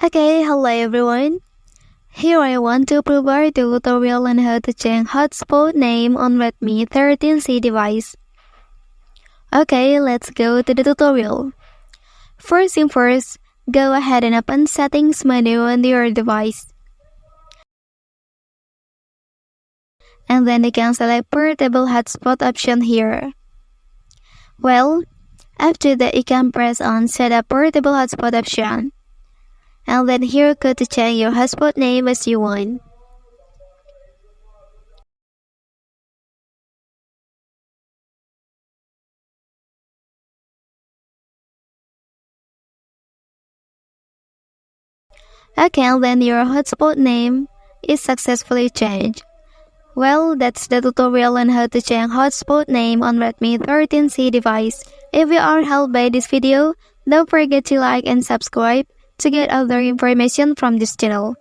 Okay, hello everyone. Here I want to provide a tutorial on how to change hotspot name on Redmi 13c device. Okay, let's go to the tutorial. First thing first, go ahead and open settings menu on your device. And then you can select portable hotspot option here. Well, after that you can press on set up portable hotspot option. And then here go to change your hotspot name as you want. Okay, and then your hotspot name is successfully changed. Well, that's the tutorial on how to change hotspot name on Redmi 13c device. If you are helped by this video, don't forget to like and subscribe to get other information from this channel.